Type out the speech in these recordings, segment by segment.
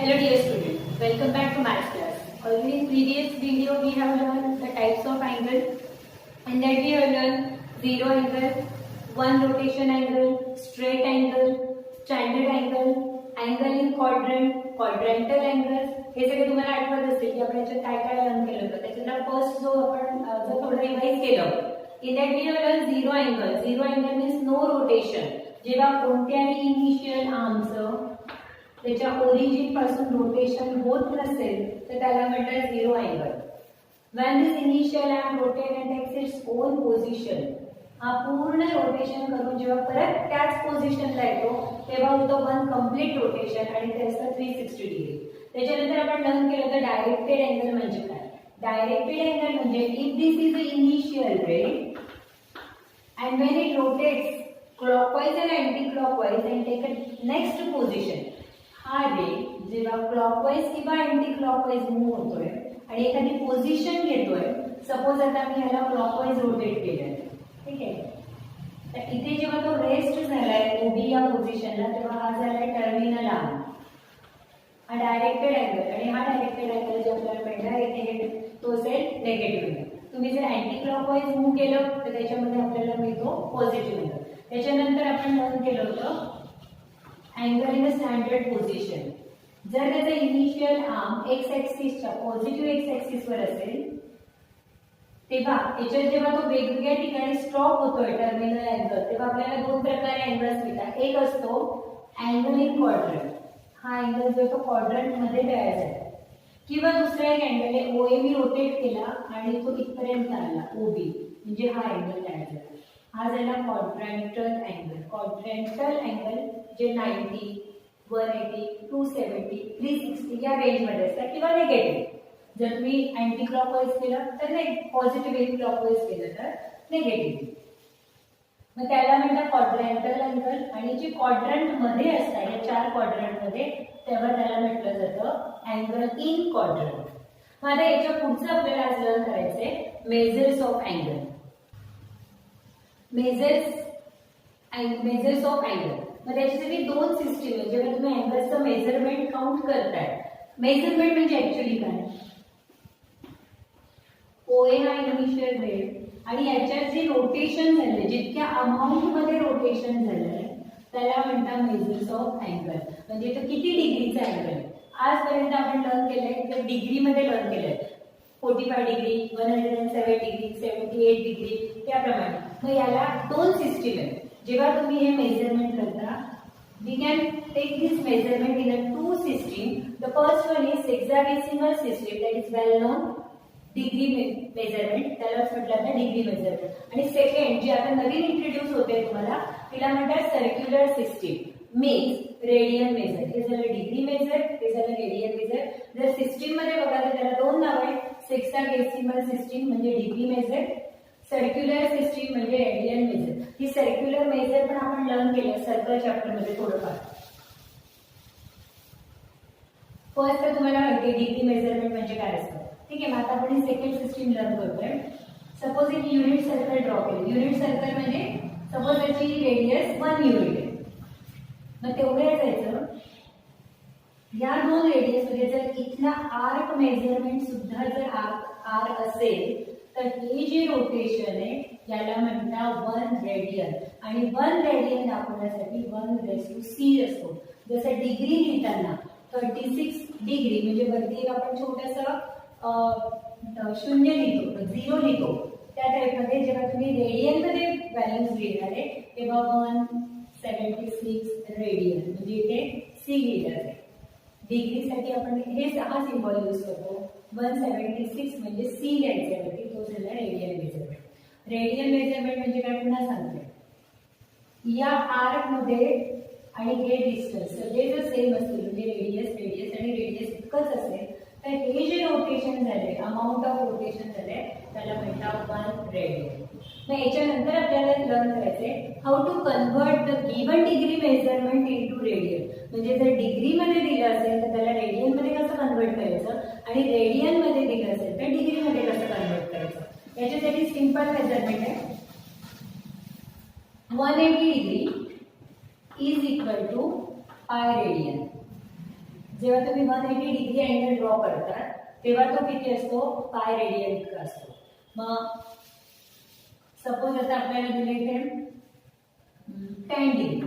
Hello dear student, welcome back to maths class. Already in previous video we have learned the types of angle and that we have learned zero angle, one rotation angle, straight angle, standard angle, angle in quadrant, quadrantal angles. हे सगळे तुम्हाला आठवत असेल की आपण याच्यात काय काय लर्न केलं होतं. त्याच्यात फर्स्ट जो आपण जर थोडं रिवाइज केलं in that we have learned zero angle. Zero angle means no rotation. जेव्हा कोणत्याही इनिशियल आर्मचं त्याच्या ओरिजिन पासून रोटेशन होत नसेल तर त्याला म्हणतात zero angle. When this initial arm rotate and text its own position, हा पूर्ण रोटेशन करून जेव्हा परत त्याच पोझिशनला येतो तेव्हा होतो वन कम्प्लीट रोटेशन आणि ते असतं 360 डिग्री. त्याच्यानंतर आपण लर्न केलं होतं डायरेक्टेड अँगल म्हणजे काय. डायरेक्टेड अँगल म्हणजे if this is the initial ray and when it rotates clockwise and anti clockwise and take a next position, हा रे जेव्हा क्लॉकवाइज किंवा अँटी क्लॉकवाइज मूव्ह होतोय आणि एखादी पोझिशन घेतोय, सपोज आता मी ह्याला क्लॉकवाइज रोटेट केलंय, ठीक आहे, तर इथे जेव्हा तो रेस्ट झालाय ओबी या पोझिशनला तेव्हा हा झालाय टर्मिनल आर्म, हा डायरेक्टेड अँगल. आणि हा डायरेक्टेड अँगल जे आपल्याला मिळणार इथे तो असेल नेगेटिव्ह. तुम्ही जर अँटी क्लॉकवाइज मूव्ह केलं तर त्याच्यामध्ये आपल्याला मिळतो पॉझिटिव्ह अँगल. त्याच्यानंतर आपण लर्न केलं होतं अँगल इन स्टँडर्ड पोझिशन. जर त्याचा इनिशियल आर्म एक्स ऍक्सिसच्या पॉझिटिव्ह एक्स ऍक्सिसवर असेल तेव्हा याच्यात जेव्हा तो वेगवेगळ्या ठिकाणी स्टॉप होतोय टर्मिनल अँगल, तेव्हा आपल्याला दोन प्रकारे अँगल्स मिळतात. एक असतो अँगल इन क्वाड्रंट, हा अँगल जो तो क्वाड्रंट मध्ये तयार झाला, किंवा दुसरा एक अँगल आहे ओए मी रोटेट केला आणि तो इथपर्यंत आला ओबी, म्हणजे हा अँगल तयार झाला. हा झाला क्वाड्रंटल अँगल. क्वाड्रंटल अँगल जे 90, 180, 270, 360 या रेंज मध्ये असतात किंवा निगेटिव्ह. जर तुम्ही अँटी क्लॉकवाइज केलं तर नाही, पॉझिटिव्ह क्लॉकवाइज केलं तर निगेटिव्ह. मग त्याला म्हणतात क्वाड्रंटल अँगल. आणि जे क्वाड्रंट मध्ये असतात या चार क्वाड्रंट मध्ये तेव्हा त्याला म्हटलं जातं अँगल इन क्वाड्रंट. मग आता याच्या पुढचं आपल्याला आज लर्न करायचंय measures of angle. Measures of angle. मग त्याच्यासाठी दोन सिस्टीम आहे. जेव्हा तुम्ही अँगलचं मेजरमेंट काउंट करताय, मेजरमेंट म्हणजे ऍक्च्युअली काय, ओए हा इनिशियल रेट आणि याच्यात जे रोटेशन झाले, जितक्या अमाऊंट मध्ये रोटेशन झालंय त्याला म्हणतात मेजर्स ऑफ अँगल. म्हणजे तो किती डिग्रीचा अँगल. आजपर्यंत आपण लर्न केलंय तर डिग्री मध्ये लर्न केलंय, 45 डिग्री, 107 डिग्री, 78 डिग्री त्याप्रमाणे. मग याला दोन सिस्टीम आहेत. जेव्हा तुम्ही हे मेजरमेंट करता, we can take this measurement in a two system. The first one is hexadecimal system, that is well known degree measurement, त्याला म्हटलं ना डिग्री मेजरमेंट. आणि सेकंड जी आता नवीन इंट्रोड्यूस होते तुम्हाला तिला म्हणतात circular system, means radian major. हे झालं डिग्री मेजर, हे झालं रेडियन मेजर. जर सिस्टीम मध्ये बघा तर त्याला दोन नाव आहेत. हेक्साडेसिमल सिस्टीम म्हणजे डिग्री मेजर, सर्क्युलर सिस्टीम म्हणजे रेडियन मेजर. ही सर्क्युलर मेजर पण आपण लर्न केलं सर्कल चॅप्टर मध्ये थोडंफार. फर्स्ट तर तुम्हाला माहिती डिग्री मेजरमेंट म्हणजे काय असतं, ठीक आहे. मग आता आपण ही सेकंड सिस्टीम लर्न करतोय. सपोज एक युनिट सर्कल ड्रॉ केलं. युनिट सर्कल म्हणजे सपोज त्याची रेडियस 1 युनिट आहे. मग तेवढे जायचं या दोन रेडियस मध्ये जर इथला आर्क मेजरमेंट सुद्धा जर आर असेल तर हे जे रोटेशन आहे याला म्हणतात 1 रेडियन. आणि 1 रेडियन दाखवण्यासाठी 1⁻c असतो. जसं डिग्री लिहिताना 36 डिग्री म्हणजे वरती आपण छोटंसं शून्य लिहितो, 0 लिहितो, त्या टाईपमध्ये जेव्हा तुम्ही रेडियन मध्ये व्हॅल्यूज लिहिणार आहे तेव्हा 176 रेडियन म्हणजे इथे सी लिहिलं आहे. डिग्रीसाठी आपण हे हा सिम्बॉल यूज करतो. 176 म्हणजे सी लिहायच्यावरती तो झाला रेडियन मेजरमेंट. रेडियन मेजरमेंट म्हणजे काय पुन्हा सांगते, या आर्क मध्ये आणि हे डिस्टन्स सगळे जर सेम असतील म्हणजे रेडियस आणि रेडियस इतकंच असेल तर हे जे रोटेशन झाले, अमाऊंट ऑफ रोटेशन झाले त्याला म्हणतात 1 रेडियन. मग याच्यानंतर आपल्याला लर्न करायचंय how to convert the given degree measurement into radian. म्हणजे जर डिग्री मध्ये दिलं असेल तर त्याला रेडियन मध्ये कसं कन्वर्ट करायचं आणि रेडियन मध्ये दिलं असेल तर डिग्री मध्ये कसं कन्वर्ट करायचं. याच्यासाठी सिंपल मेजरमेंट आहे. 180 degree is equal to pi radian. जेव्हा तुम्ही 180 डिग्री अँगल ड्रॉ करता तेव्हा तो किती असतो, पाय रेडियन इतका असतो. मग सपोज आता आपल्याला दिले इथे 10 डिग्री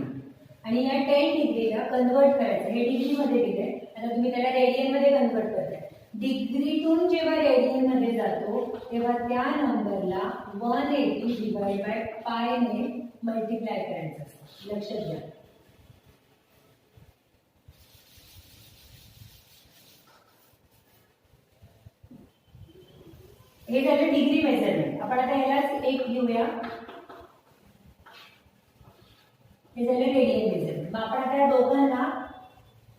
आणि या 10 डिग्रीला कन्वर्ट करायचं. हे डिग्री मध्ये दिले, आता तुम्ही त्याला रेडियन मध्ये कन्वर्ट करताय. डिग्रीतून जेव्हा रेडियन मध्ये जातो तेव्हा त्या नंबरला 180 डिवाइड बाय पाय ने मल्टिप्लाय करायचं असतं. लक्षात घ्या. हे झालं डिग्री मेजरमेंट. आपण आता यालाच एक घेऊया. हे झालं रेडियन मेजरमेंट. मग आपण आता या दोघांना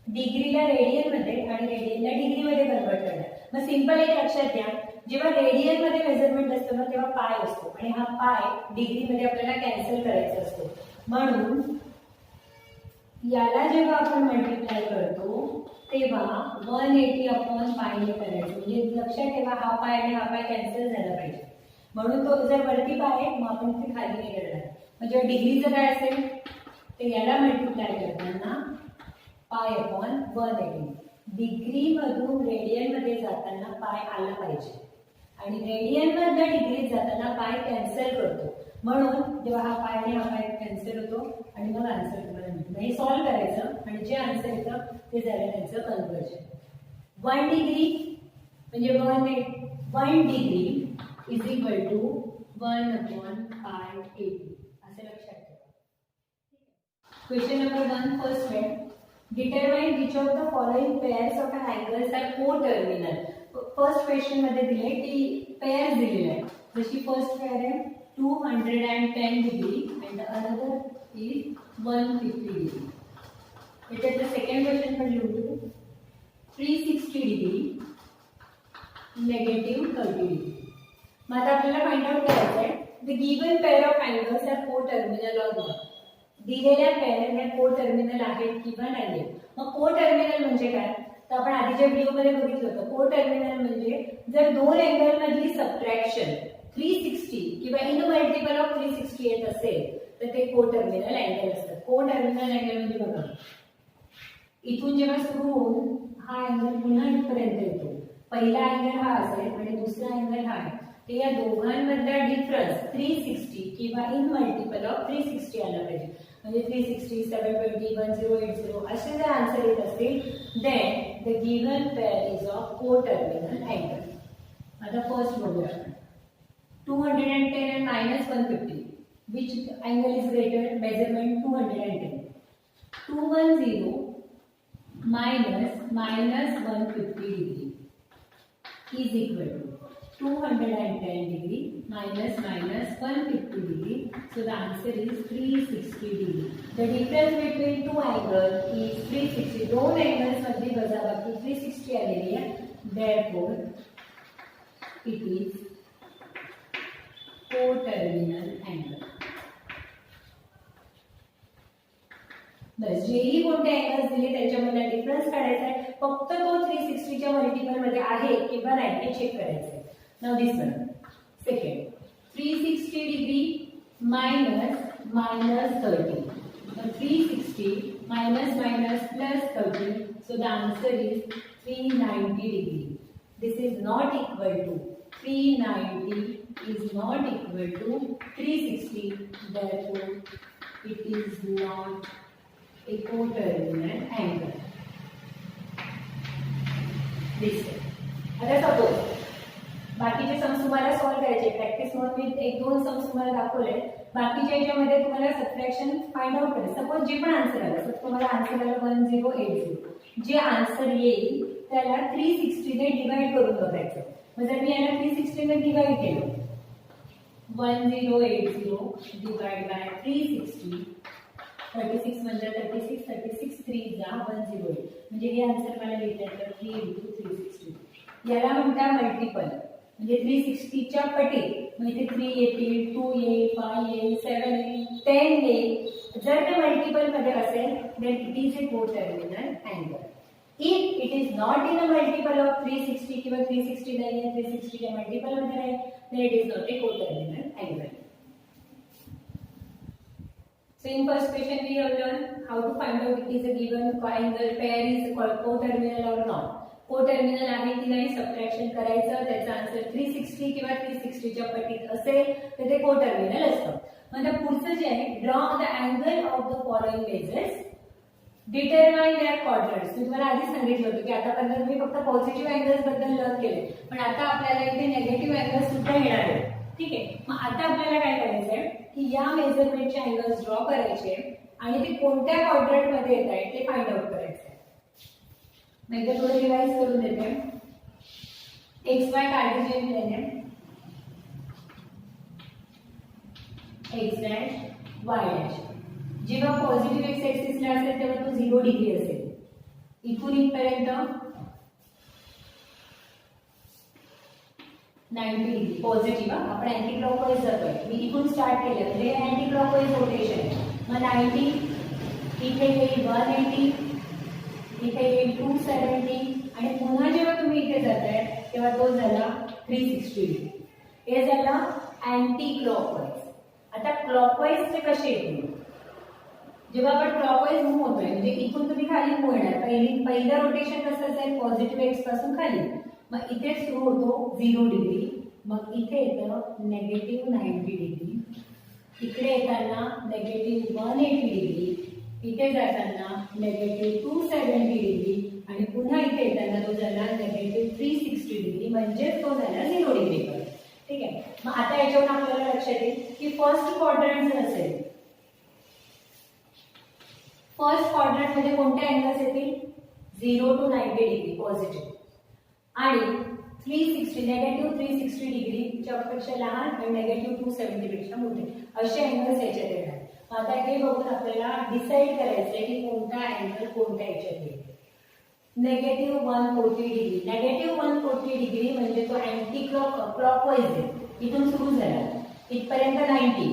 डिग्रीला रेडियन मध्ये आणि रेडियनला डिग्री मध्ये कन्वर्ट करणार. मग सिंपल एक लक्षात घ्या, जेव्हा रेडियन मध्ये मेजरमेंट असतं ना तेव्हा पाय असतो आणि हा पाय डिग्री मध्ये आपल्याला कॅन्सल करायचा असतो. म्हणून याला जेव्हा आपण मल्टिप्लाय करतो तेव्हा 180 अपॉन पाय ने करायचं. म्हणजे लक्षात ठेवा, हा पाय आणि हा पाय कॅन्सल झाला पाहिजे. म्हणून तो जर वरती पाय आहे मग आपण ते खाली नाही करणार. मग जेव्हा डिग्रीचं काय असेल ते याला मल्टिप्लाय करताना पाय अपॉन 180. डिग्री मधून रेडियन मध्ये जाताना पाय आला पाहिजे आणि रेडियन मधनं डिग्रीत जाताना पाय कॅन्सल करतो. म्हणून जेव्हा हा पाय आणि हा पाय कॅन्सल होतो आणि मग आन्सर तुम्हाला मिळतो. हे सॉल्व्ह करायचं आणि जे आन्सर येतं ते झालं त्यांचं कन्वर्जन. 1 डिग्री म्हणजे 1 degree is equal to 1 upon pi 80 असं लक्षात ठेवा. क्वेश्चन नंबर 1 फर्स्ट आहे, determine which of the following pairs of an angles are coterminal. First question मध्ये दिले की पेयर दिलेले आहे. जशी फर्स्ट पेयर आहे 210 degree and another is 150 degree. त्याच्यात सेकंड क्वेश्चन पण लिहू 360 डिग्री नेगेटिव्ह 30 डिग्री. मग आता आपल्याला फाइंड आउट करायचं आहे the given pair of angles are coterminal or not. दिलेल्या पेअर ह्या को-टर्मिनल आहेत किंवा नाही. मग को-टर्मिनल म्हणजे काय, तर आपण आधीच्या व्हिडिओमध्ये बघितलं होतं. को-टर्मिनल म्हणजे जर दोन अँगल मधली सबट्रॅक्शन 360 किंवा इन मल्टिपल ऑफ 360 येत असेल तर ते को-टर्मिनल अँगल असतात. को-टर्मिनल अँगल म्हणजे बघा, इथून जेव्हा सुरू होऊन हा अँगल पुन्हा इथपर्यंत येतो, पहिला अँगल हा असेल आणि दुसरा अँगल हा आहे, तर या दोघांमधला डिफरन्स 360 किंवा इन मल्टिपल ऑफ 360 आला पाहिजे. म्हणजे 360, 720, 1080 असे जर आन्सर येत असतील then the given pair is of coterminal angle. आता फर्स्ट बघूया आपण 210 and minus 150. Which angle is greater? Measurement 210. 210 minus 150 degree is equal to 210 degree minus 150 degree. So the answer is 360 degree. The difference between two angles is 360. दोन angles मध्ये वजाबाकी 360 आलेली आहे. Therefore, it is coterminal angle. बस जेही कोणते angles दिले त्याच्यामधला डिफरन्स काढायचा आहे. फक्त तो 360 च्या मल्टिपल मध्ये आहे किंवा नाही हे चेक करायचं आहे. Now this one second 360 degree minus 30. मग 360 minus plus 30. So the answer is 390 degree. This is not equal to 390 is not equal to 360. Therefore, it is not a co-terminal angle. This way. आता suppose बाकीचे sums तुम्हाला solve करायचे. Practice म्हणून मी एक दोन sums तुम्हाला दाखवले. बाकीच्या याच्यामध्ये तुम्हाला सबट्रॅक्शन फाइंड आउट करायचं. सपोज जे पण आन्सर आलं, सपोज तुम्हाला आन्सर आलं 1080, जे आन्सर येईल त्याला 360 ने डिवाइड करून बघायचं. मग जर मी याला 360 ने डिवाइड केलं 1080 डिवाइड बाय 360, 36 म्हणजे 36 3 जा 108. म्हणजे हे आन्सर मला लिहिता येतं 3 × 360. याला म्हणता मल्टिपल, म्हणजे 360 च्या पटीत. मग इथे 3 येतील, 2 येईल, 5 येईल, 7 येईल, 10 येईल. जर ते मल्टिपल मध्ये असेल then it is a coterminal angle. If it is not in a multiple of 360 किंवा 360 नाही आहे, 360 च्या मल्टिपल मध्ये नाही, then it is not a co-terminal angle. So in first question we have learned how to find out it is a given angle pair is co-terminal or not. Co-terminal आहे की नाही subtraction करायचं, त्याचा answer 360 किंवा 360 च्या पटीत असेल तर ते को-टर्मिनल असतं. म्हणजे पुढचं जे आहे draw the angle of the following measures determine their quadrants. मी तुम्हाला आधी सांगितलं होतं की आतापर्यंत तुम्ही फक्त पॉझिटिव्ह अँगल्स बद्दल लर्न केले, पण आता आपल्याला इथे नेगेटिव्ह अँगल्स सुद्धा येणार आहेत. ठीक आहे, मग आता आपल्याला काय करायचं आहे की या मेजरमेंटचे अँगल्स ड्रॉ करायचे आणि ते कोणत्या क्वाड्रंट मध्ये येत आहेत ते फाइंड आउट करायचं आहे. मी एकदा थोडं रिवाइज करून देते. एक्स वाय कार्टेशियन प्लेन आहे, एक्स डॅश वाय डॅश. जेव्हा पॉझिटिव्ह एक्स ऍक्सिसला असेल तेव्हा तो 0 डिग्री असेल. इथून इथपर्यंत 90 डिग्री पॉझिटिव्ह. आपण अँटी क्लॉकवाईज जातोय. मी इथून स्टार्ट केलं म्हणजे अँटी क्लॉकवाईज रोटेशन आहे. मग 90 इथे येईल 180, इथे येईल 270 आणि पुन्हा जेव्हा तुम्ही इथे जाताय तेव्हा तो झाला 360 डिग्री. हे झाला अँटी क्लॉकवाईज. आता क्लॉकवाईज ते कसे येतील? जेव्हा आपण क्लॉकवाईज मूव्ह होतोय म्हणजे इथून तुम्ही खाली मूव्ह येणार. पहिलं रोटेशन कसं असेल पॉझिटिव्ह एक्स पासून खाली, मग इथे सुरू होतो 0 डिग्री, मग इथे येतं नेगेटिव्ह 90 डिग्री, इकडे येताना नेगेटिव्ह 180 डिग्री, इथे जाताना नेगेटिव्ह 270 डिग्री आणि पुन्हा इथे येताना तो झाला नेगेटिव्ह 360 डिग्री, म्हणजे तो झाला 0 डिग्री पर्यंत. ठीक आहे, मग आता याच्यावरून आपल्याला लक्षात येईल की फर्स्ट क्वाड्रंट जर असेल, फर्स्ट क्वाड्रंट मध्ये कोणते अँगल्स येतील? 0 to 90 डिग्री पॉझिटिव्ह आणि 360 नेगेटिव्ह 360 डिग्रीच्या पेक्षा लहान आणि नेगेटिव्ह 270 पेक्षा मोठे असे अँगल्स याच्यात येणार. आता हे बघून आपल्याला डिसाईड करायचं आहे की कोणता अँगल कोणत्या याच्यात येईल. नेगेटिव्ह 140 डिग्री, नेगेटिव्ह 140 डिग्री म्हणजे तो अँटी क्लॉकवाईज आहे. इथून सुरू झाला इथपर्यंत 90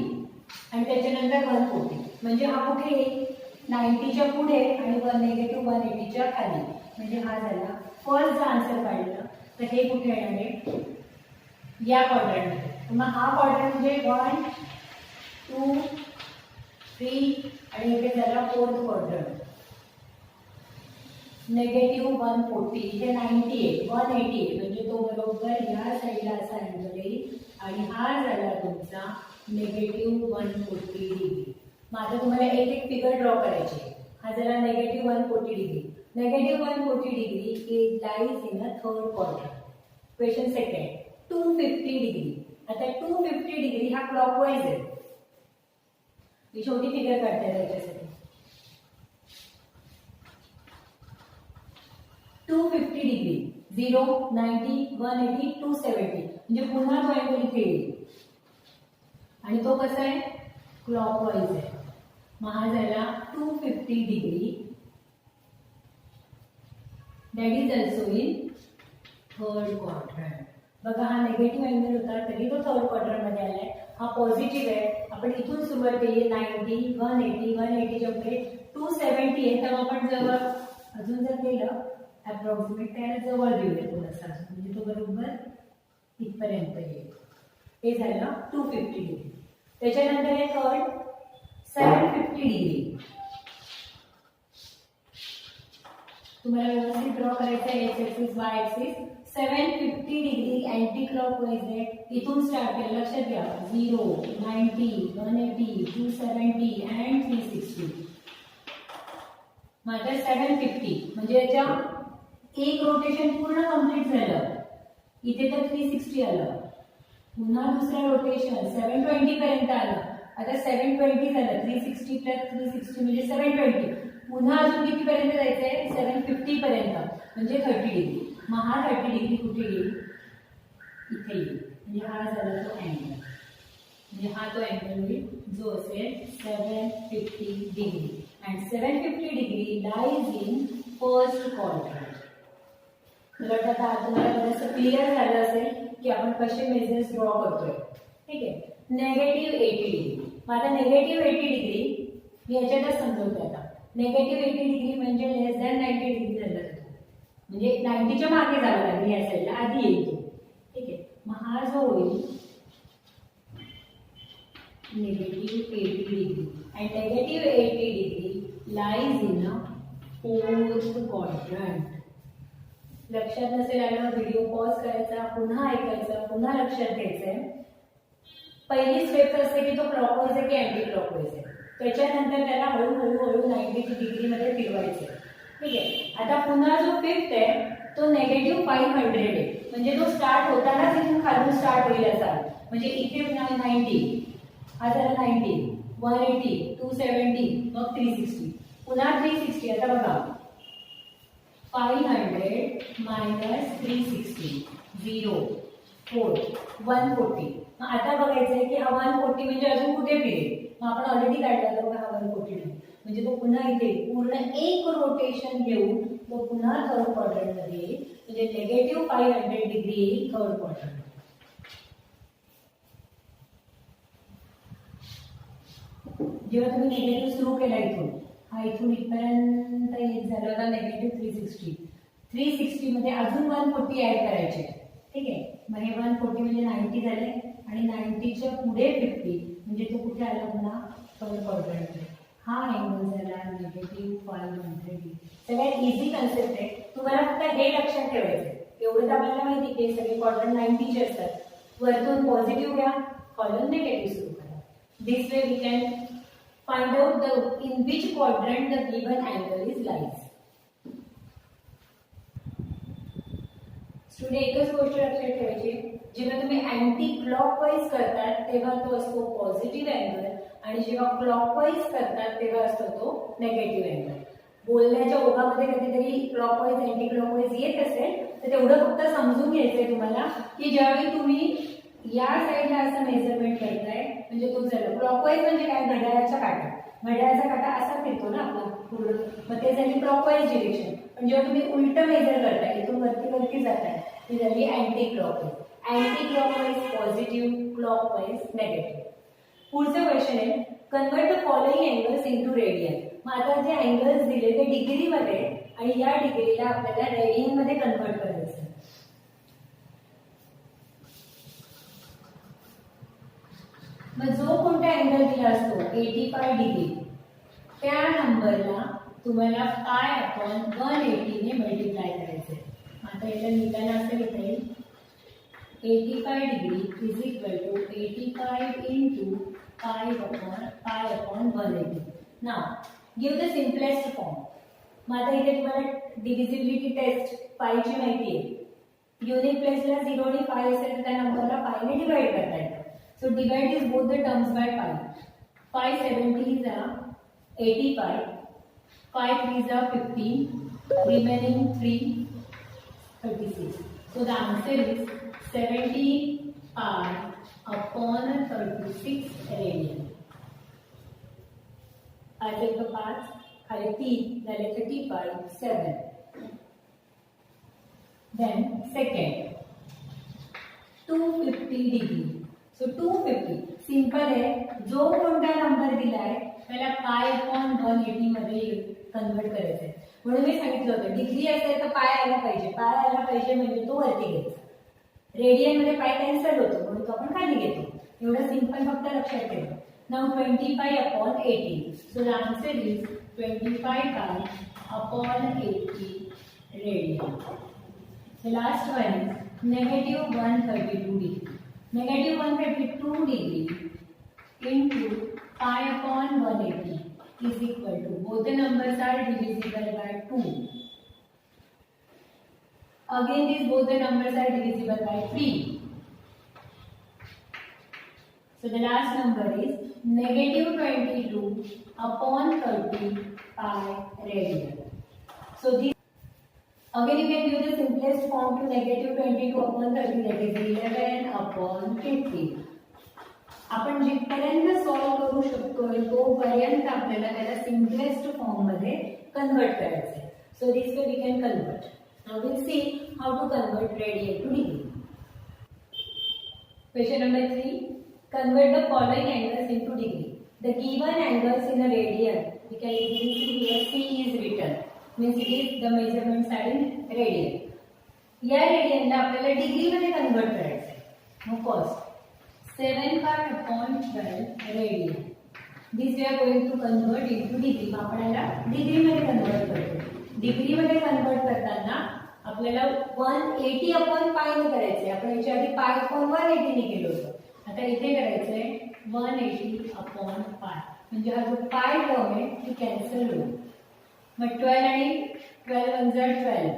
आणि त्याच्यानंतर 140, म्हणजे हा कुठे येईल? 90च्या पुढे आणि नेगेटिव्ह 180च्या खाली, म्हणजे हा झाला फर्स्ट जर आन्सर काढला तर हे कुठे येणार आहे? या क्वाड्रंटमध्ये. मग हा क्वाड्रंट म्हणजे 1 2 3 आणि इथे झाला फोर्थ क्वाड्रंट. नेगेटिव्ह 140 इथे 90 आहे, 180 आहे, म्हणजे तो बरोबर या साईडला असा अँगल येईल आणि हा झाला तुमचा नेगेटिव्ह 140 डिग्री. मग आता तुम्हाला एक एक फिगर ड्रॉ करायची आहे. हा झाला negative 140 degree. Negative 140 degree lies in a third quadrant. Question second 250 degree. आता 250 डिग्री हा क्लॉकवाईज आहे. ही छोटी फिगर काढते त्याच्यासाठी. 250 डिग्री 0 90 180 270 म्हणजे पुन्हा तो अँगल इथे येईल आणि तो कसा आहे? क्लॉकवाईज आहे. मग हा झाला 250 degree. That is also in third quadrant. बघा हा नेगेटिव्ह अँगल होता तरी तो थर्ड क्वाड्रंट मध्ये आलाय. हा पॉझिटिव्ह आहे. आपण इथून सुरुवात केली 90 180 180च्या पुढे 270 आहे, तेव्हा आपण जवळ अजून जर केलं अप्रॉक्सिमेट त्याला जवळ घेऊया थोडंसं अजून, म्हणजे तो बरोबर इथपर्यंत येईल. हे झालं 250 डिग्री. त्याच्यानंतर हे थर्ड 750 डिग्री. तुम्हाला व्यवस्थित ड्रॉ करायचं आहे. X axis Y axis 750 degree anti clockwise आहे. इथून स्टार्ट केलं, लक्षात घ्या 0 90 180 270 अँड 360. मग आता 750 म्हणजे याच्या एक रोटेशन पूर्ण कंप्लीट झालं. इथे तर 360 आलं, पुन्हा दुसरं रोटेशन 720 पर्यंत आलं. आता 720 झालं, 360 प्लस 360 म्हणजे 720. पुन्हा अजून किती पर्यंत जायचंय? 750 पर्यंत म्हणजे 30 डिग्री. मग हा 30 डिग्री कुठे येईल? इथे येईल. म्हणजे हा झाला तो अँगल. म्हणजे हा तो अँगल होईल जो असेल 750 degree. And 750 degree lies in first quadrant. मला वाटतं आता तुम्हाला बरंचसं क्लिअर झालं असेल की आपण कसे मेजर्स ड्रॉ करतोय. ठीक आहे. Negative 80 degree. मग आता नेगेटिव्ह 80 डिग्री मी याच्यातच समजवते. आता नेगेटिव्ह 80 डिग्री म्हणजे लेस दॅन 90 डिग्री झालं, म्हणजे 90च्या मागे जावं लागेल या साईडला, आधी येईल तो. ठीक आहे. मग हा जो होईल negative 80 degree and negative 80 degree lies in a fourth quadrant. लक्षात नसेल आलं व्हिडिओ पॉज करायचा, पुन्हा ऐकायचा, पुन्हा लक्षात घ्यायचंय. पहिली स्टेप असते की तो क्लॉकवाईज आहे की अँटी क्लॉकवाईज आहे. त्याच्यानंतर त्याला हळूहळू 90 डिग्री मध्ये फिरवायचं. ठीक आहे. आता पुन्हा जो फिफ्थ आहे तो -500 आहे, म्हणजे तो स्टार्ट होतानाच इथून खालून स्टार्ट होईल असा. म्हणजे इथे 90, हा झाला 90, 180, 270, मग 360, पुन्हा 360. आता बघा 500 - 360 0 4 140. मग आता बघायचंय की हा 140 म्हणजे अजून कुठे फिरेल. मग आपण ऑलरेडी काढला तर हा 140 म्हणजे तो पुन्हा इथे पूर्ण एक रोटेशन घेऊन तो पुन्हा थर्ड क्वाड्रंट मध्ये येईल. म्हणजे -500 डिग्री येईल थर्ड क्वाड्रंट. जेव्हा तुम्ही निगेटिव्ह सुरू केला इथून, हा इथून इथपर्यंत येत झाला होता -360. 360 मध्ये अजून 140 ऍड करायचे. ठीक आहे. मग हे 140 म्हणजे 90 झाले आणि 90च्या पुढे 50 म्हणजे तो कुठे आला पुन्हा थर्ड क्वाड्रंट. हा अँगल झाला -500. सगळ्यात इझी कन्सेप्ट आहे. तुम्हाला फक्त हे लक्षात ठेवायचं. एवढं तर आपल्याला माहिती की सगळे क्वाड्रंट 90चे असतात. वरतून पॉझिटिव्ह घ्या, कॉलम निगेटिव्ह सुरू करा. This way we can find out the in which quadrant the given angle is lies. Student एकच गोष्ट लक्षात ठेवायची, जेव्हा तुम्ही अँटी क्लॉकवाईज करतात तेव्हा तो असतो पॉझिटिव्ह अँगल आणि जेव्हा क्लॉकवाईज करतात तेव्हा असतो तो नेगेटिव्ह अँगल. बोलण्याच्या ओघामध्ये कधीतरी क्लॉकवाईज अँटी क्लॉकवाईज येत असेल तर तेवढं फक्त समजून घ्यायचंय तुम्हाला की ज्यावेळी तुम्ही या साईडला असं मेजरमेंट करताय म्हणजे तो झालं क्लॉकवाईज. म्हणजे काय, घड्याळाचा काटा. घड्याळाचा काटा असा फिरतो ना आपला पूर्ण, मग ते झाली क्लॉकवाईज डिरेक्शन. पण जेव्हा तुम्ही उलट मेजर करताय इथून वरती जाताय ती झाली anti clockwise. Anti clockwise positive, clockwise negative. पुढचं क्वेश्चन आहे convert the following angles into radian. मग आता जे अँगल्स दिले ते डिग्रीमध्ये आणि या डिग्रीला आपल्याला रेडियन मध्ये कन्वर्ट करायचं. मग जो कोणता अँगल दिला असतो 85 डिग्री त्या नंबरला तुम्हाला π/180 ने मल्टिप्लाय करायचे. आता याला लिहिताना असं लिहिता येईल 85 degree is equal to 85 into π/180. Now give the simplest form. मग आता इथे तुम्हाला डिव्हिजिबिलिटी टेस्ट पायची माहिती आहे. युनिट प्लेसला 0 आणि पाय असेल तर त्या नंबरला पायने डिवाइड करता येतं. So divide these both the terms by pi. 5 70s are 85, 5 3s are 15, remaining 3 36. So the answer is 70 pi upon 36 radian. आगे तो 5 खाली 3 झाले 35 7. Then second 250 degree. So 250 simple आहे. जो कोणता नंबर दिलाय त्याला π/180 मध्ये कन्वर्ट करायचंय. म्हणून मी सांगितलं होतं डिग्री असेल तर पाय आला पाहिजे. पाय आला पाहिजे म्हणजे तो वरती घ्यायचा. रेडियन मध्ये पाय कॅन्सल होतो म्हणून तो आपण खाली घेतो. एवढं सिंपल फक्त लक्षात ठेवा. Now 25/80. So the answer is 25π/80 radian. The last one is -132 degree. -132 degree into π/180 is equal to, both the numbers are divisible by 2. Again these both the numbers are divisible by 3. So the last number is -22/30 pi radian. So this again you can give the simplest form to -22/30, that is 11/50. आपण जिथपर्यंत solve करू शकतोय तोपर्यंत आपल्याला त्याला simplest form मध्ये convert करायचं आहे. So this way we can convert. Now will see how to convert radian to degree. Question number 3. Convert the following angles into degree. The given angles in a radian we can easily see here C is written. Means it is the measurements are in radian. या रेडियनला आपल्याला degree मध्ये convert करायचं आहे. मग कॉस्ट 7π/12 radian this we are going to convert into degree. आपण याला डिग्रीमध्ये कन्वर्ट करतो. डिग्रीमध्ये कन्वर्ट करताना आपल्याला 180 अपॉन पाय ने करायचंय. आपण याच्या आधी पाय अपॉन 180 ने केलं होतं. आता इथे करायचंय 180 अपॉन पाय. म्हणजे हा जो पाय टर्म आहे ती कॅन्सल होईल. मग 12 आणि 12 वन जा 12,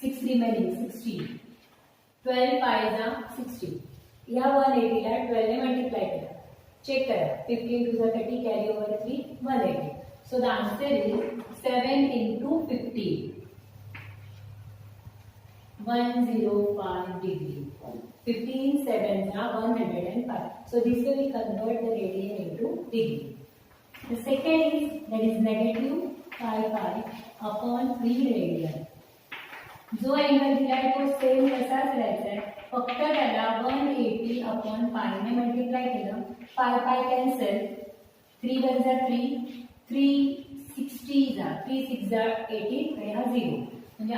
6 रिमेनिंग 60. 12 पाय जा 60. या 180 ला 12 ने मल्टिप्लाय करा. चेक करा. 15 टू जा 30, carry over 3, 180. So the answer is 7 into 50. 105 degree. 15 sevens are 105. So this way we convert the radian into degree. The second is that is negative 5 pi upon 3 radian. जो angle दिलाय तो same तसाच राहायचा आहे. फक्त त्याला 180 upon pi ने multiply केलं. पाय पाय कॅन्सल. 3 वन जा 3, 360 जा 3 6 जा 18 आणि हा 0. म्हणजे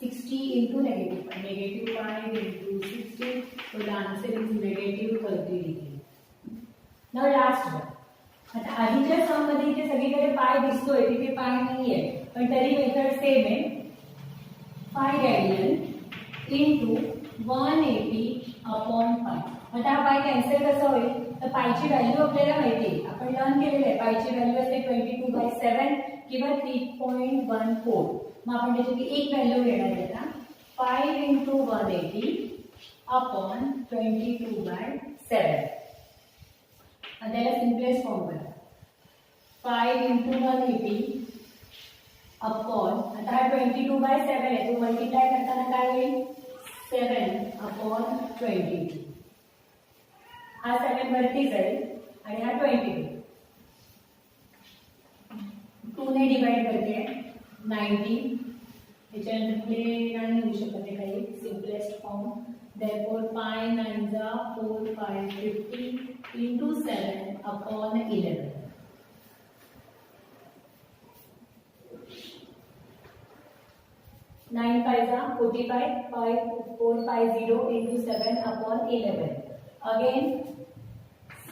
60 into negative pi. Negative 5 into 60. So the answer is negative 30 degree. Now last one. आता आधीच्या सम मध्ये इथे सगळीकडे पाय दिसतोय, तिथे पाय नाहीये, पण तरी मेथड सेम आहे. 5 radian into 180 upon पाय. आता हा पाय कॅन्सल कसा होईल? तर पायची व्हॅल्यू आपल्याला माहिती आहे, आपण लर्न केलेलं आहे. पायची व्हॅल्यू असते 22/7 किंवा 3.14. मग आपण त्याची एक व्हॅल्यू घेणार आहे आता. 5 into 180 अपॉन 22/7. आणि त्याला सिम्पलेस्ट फॉर्म करा. 5 into 180 अपॉन, आता हा 22/7 आहे, तो मल्टिप्लाय करताना काय होईल? 7 अपॉन 22. हा 7 वरती जाईल आणि हा 22. 2 ने डिवाइड करते 90. त्याच्यानंतर पुढे नाही होऊ शकत आहे काही. Simplest form. therefore pi 9 जा 4 pi 50 into 7 upon 11. 9 pi जा 45, 4 pi 0 into 7 upon 11. Again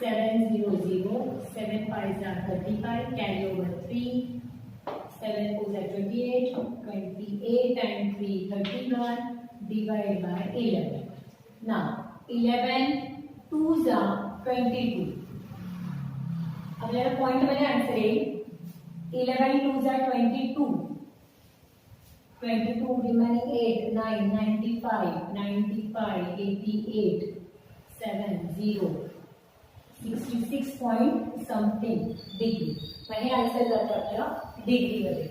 7 0 0, 7 pi जा 35, carry over 3. 7 4 are 28, 28 and 3 31, divide by 11. Now 11 2s are 22. आपल्याला पॉइंट मध्ये आन्सर येईल. 11 2s are 22. 22 remaining 8 9 95 95 88 7 0 66 point something degree. मग हे आन्सर जातं आपल्याला डिग्री मध्ये.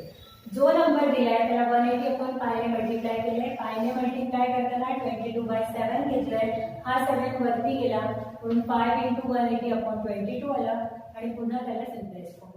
जो नंबर दिलाय त्याला 180 अपॉन पाय ने मल्टिप्लाय केलंय. पाय ने मल्टिप्लाय करताना 22/7 घेतलंय. हा 7 वरती गेला म्हणून 5 into 180 अपॉन 22 आला आणि पुन्हा त्याला सिम्पलेस्ट फॉर्म.